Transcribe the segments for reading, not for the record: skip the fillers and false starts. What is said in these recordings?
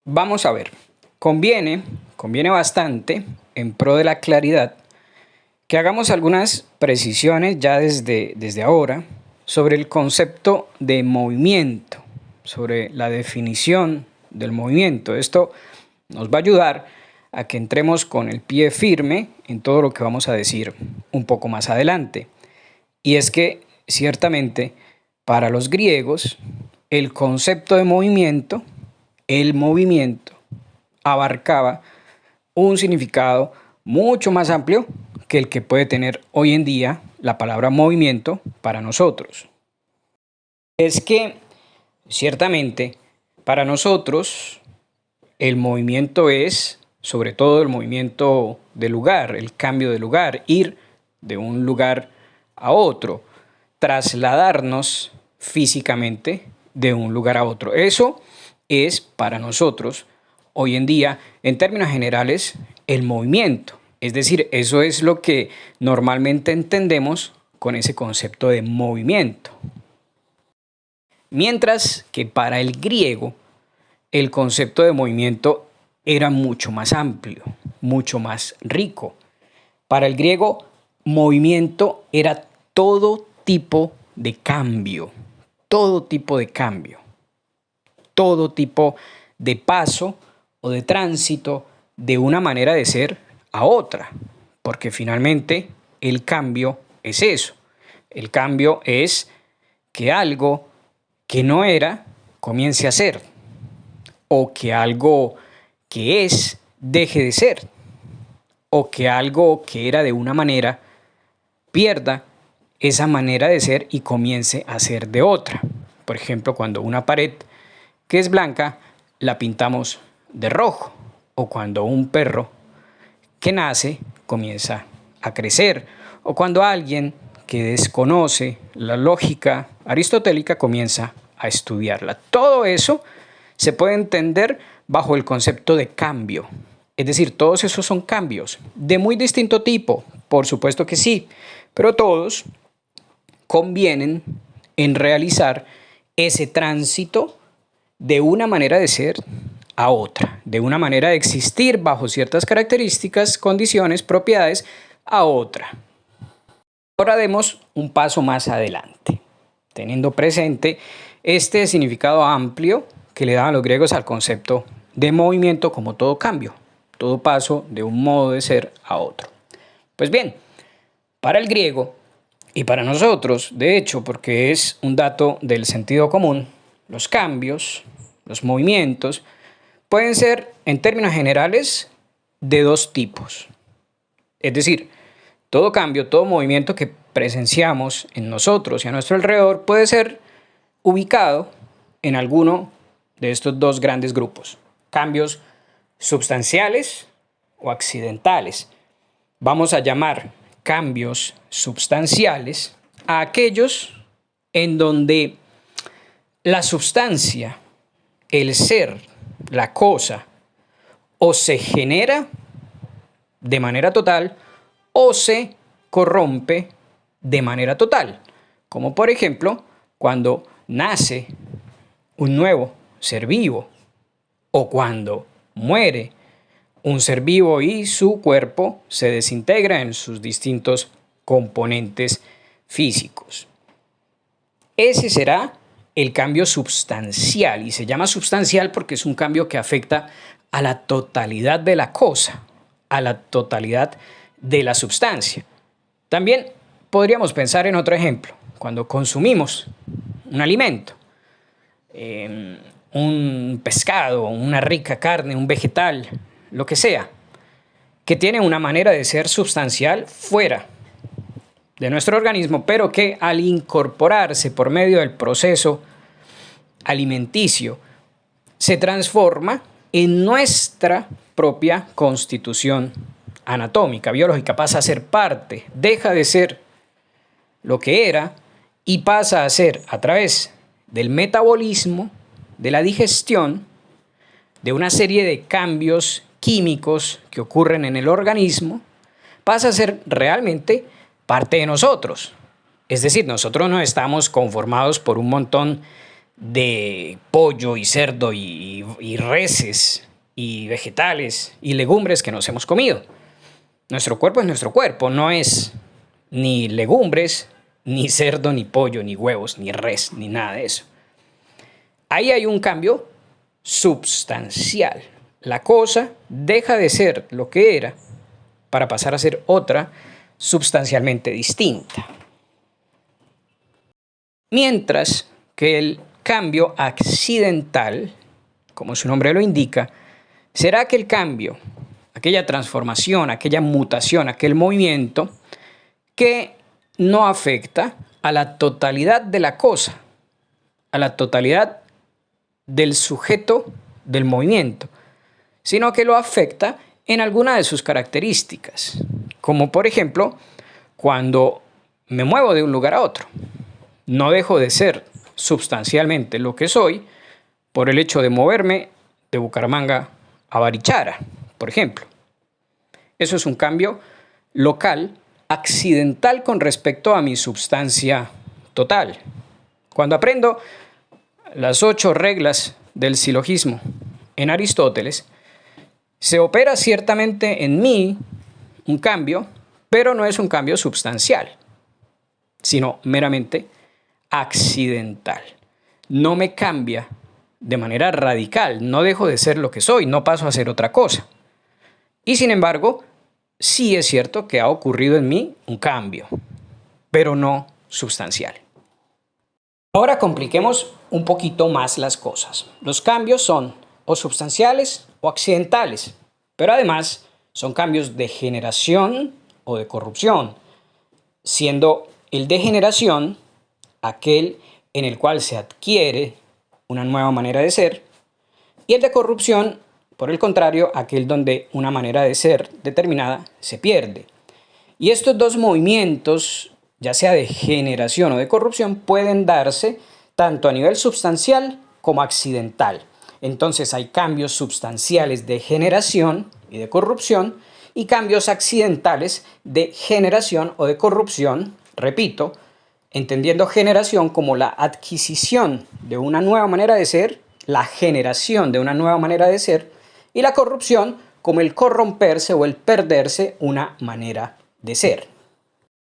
Vamos a ver, conviene bastante, en pro de la claridad, que hagamos algunas precisiones ya desde ahora sobre el concepto de movimiento, sobre la definición del movimiento. Esto nos va a ayudar a que entremos con el pie firme en todo lo que vamos a decir un poco más adelante. Y es que, ciertamente, para los griegos, el concepto de movimiento, el movimiento, abarcaba un significado mucho más amplio que el que puede tener hoy en día la palabra movimiento para nosotros. Es que, ciertamente, para nosotros, el movimiento es, sobre todo, el movimiento de lugar, el cambio de lugar, ir de un lugar a otro, trasladarnos físicamente de un lugar a otro. Eso es para nosotros, hoy en día, en términos generales, el movimiento. Es decir, eso es lo que normalmente entendemos con ese concepto de movimiento. Mientras que para el griego, el concepto de movimiento era mucho más amplio, mucho más rico. Para el griego, movimiento era todo tipo de cambio, todo tipo de cambio, todo tipo de paso o de tránsito de una manera de ser a otra, porque finalmente el cambio es eso. El cambio es que algo que no era comience a ser, o que algo que es deje de ser, o que algo que era de una manera pierda esa manera de ser y comience a ser de otra. Por ejemplo, cuando una pared que es blanca la pintamos de rojo, o cuando un perro que nace comienza a crecer, o cuando alguien que desconoce la lógica aristotélica comienza a estudiarla. Todo eso se puede entender bajo el concepto de cambio. Es decir, todos esos son cambios de muy distinto tipo, por supuesto que sí, pero todos convienen en realizar ese tránsito de una manera de ser a otra, de una manera de existir bajo ciertas características, condiciones, propiedades, a otra. Ahora demos un paso más adelante, teniendo presente este significado amplio que le daban los griegos al concepto de movimiento como todo cambio, todo paso de un modo de ser a otro. Pues bien, para el griego y para nosotros, de hecho, porque es un dato del sentido común, los cambios, los movimientos, pueden ser, en términos generales, de dos tipos. Es decir, todo cambio, todo movimiento que presenciamos en nosotros y a nuestro alrededor puede ser ubicado en alguno de estos dos grandes grupos. Cambios substanciales o accidentales. Vamos a llamar cambios substanciales a aquellos en donde la sustancia, el ser, la cosa, o se genera de manera total o se corrompe de manera total. Como por ejemplo, cuando nace un nuevo ser vivo o cuando muere un ser vivo y su cuerpo se desintegra en sus distintos componentes físicos. Ese será el cambio substancial, y se llama substancial porque es un cambio que afecta a la totalidad de la cosa, a la totalidad de la sustancia. También podríamos pensar en otro ejemplo, cuando consumimos un alimento, un pescado, una rica carne, un vegetal, lo que sea, que tiene una manera de ser substancial fuera de nuestro organismo, pero que al incorporarse por medio del proceso alimenticio se transforma en nuestra propia constitución anatómica, biológica, pasa a ser parte, deja de ser lo que era y pasa a ser, a través del metabolismo, de la digestión, de una serie de cambios químicos que ocurren en el organismo, pasa a ser realmente parte de nosotros. Es decir, nosotros no estamos conformados por un montón de pollo y cerdo y reses y vegetales y legumbres que nos hemos comido. Nuestro cuerpo es nuestro cuerpo, no es ni legumbres, ni cerdo, ni pollo, ni huevos, ni res, ni nada de eso. Ahí hay un cambio substancial. La cosa deja de ser lo que era para pasar a ser otra sustancialmente distinta. Mientras que el cambio accidental, como su nombre lo indica, será aquel cambio, aquella transformación, aquella mutación, aquel movimiento que no afecta a la totalidad de la cosa, a la totalidad del sujeto del movimiento, sino que lo afecta en alguna de sus características, como por ejemplo cuando me muevo de un lugar a otro. No dejo de ser sustancialmente lo que soy por el hecho de moverme de Bucaramanga a Barichara, por ejemplo. Eso es un cambio local, accidental con respecto a mi substancia total. Cuando aprendo las 8 reglas del silogismo en Aristóteles, se opera ciertamente en mí un cambio, pero no es un cambio substancial, sino meramente accidental. No me cambia de manera radical, no dejo de ser lo que soy, no paso a ser otra cosa. Y sin embargo, sí es cierto que ha ocurrido en mí un cambio, pero no sustancial. Ahora compliquemos un poquito más las cosas. Los cambios son o sustanciales o accidentales, pero además son cambios de generación o de corrupción, siendo el de generación aquel en el cual se adquiere una nueva manera de ser, y el de corrupción, por el contrario, aquel donde una manera de ser determinada se pierde. Y estos dos movimientos, ya sea de generación o de corrupción, pueden darse tanto a nivel substancial como accidental. Entonces hay cambios substanciales de generación y de corrupción y cambios accidentales de generación o de corrupción, repito, entendiendo generación como la adquisición de una nueva manera de ser, la generación de una nueva manera de ser, y la corrupción como el corromperse o el perderse una manera de ser.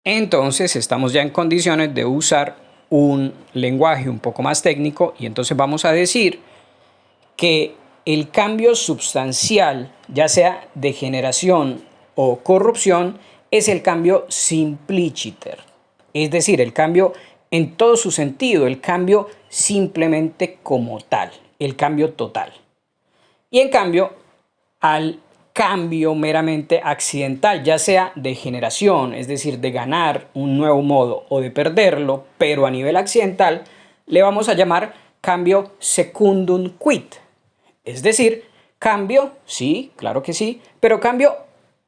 Entonces estamos ya en condiciones de usar un lenguaje un poco más técnico y entonces vamos a decir que el cambio substancial, ya sea de generación o corrupción, es el cambio simpliciter, es decir, el cambio en todo su sentido, el cambio simplemente como tal, el cambio total. Y en cambio, al cambio meramente accidental, ya sea de generación, es decir, de ganar un nuevo modo o de perderlo, pero a nivel accidental, le vamos a llamar cambio secundum quid. Es decir, cambio, sí, claro que sí, pero cambio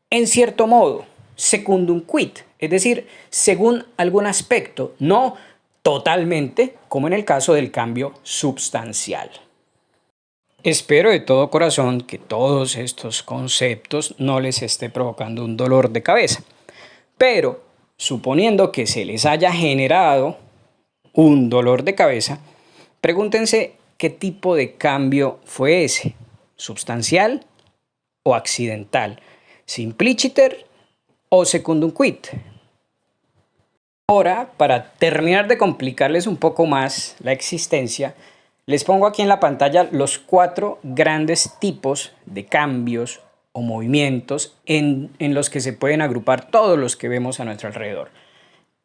en cierto modo, secundum quid, es decir, según algún aspecto, no totalmente, como en el caso del cambio substancial. Espero de todo corazón que todos estos conceptos no les esté provocando un dolor de cabeza, pero suponiendo que se les haya generado un dolor de cabeza, pregúntense qué tipo de cambio fue ese, substancial o accidental, simpliciter o secundum quid. Ahora, para terminar de complicarles un poco más la existencia, les pongo aquí en la pantalla los 4 grandes tipos de cambios o movimientos en los que se pueden agrupar todos los que vemos a nuestro alrededor.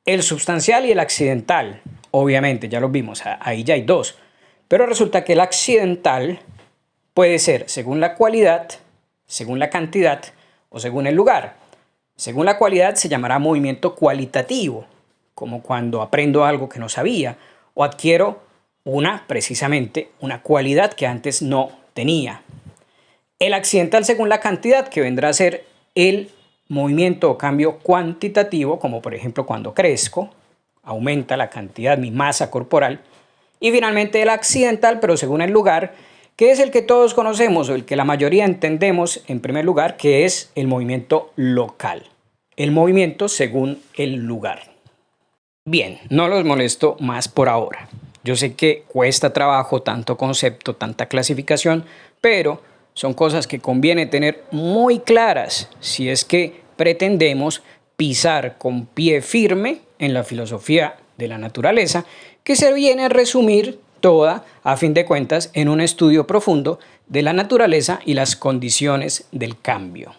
El substancial y el accidental, obviamente, ya los vimos, ahí ya hay 2. Pero resulta que el accidental puede ser según la cualidad, según la cantidad o según el lugar. Según la cualidad se llamará movimiento cualitativo, como cuando aprendo algo que no sabía o adquiero precisamente una cualidad que antes no tenía. El accidental según la cantidad, que vendrá a ser el movimiento o cambio cuantitativo, como por ejemplo cuando crezco, aumenta la cantidad, mi masa corporal. Y finalmente el accidental, pero según el lugar, que es el que todos conocemos o el que la mayoría entendemos en primer lugar, que es el movimiento local. El movimiento según el lugar. Bien, no los molesto más por ahora. Yo sé que cuesta trabajo tanto concepto, tanta clasificación, pero son cosas que conviene tener muy claras si es que pretendemos pisar con pie firme en la filosofía de la naturaleza, que se viene a resumir toda, a fin de cuentas, en un estudio profundo de la naturaleza y las condiciones del cambio.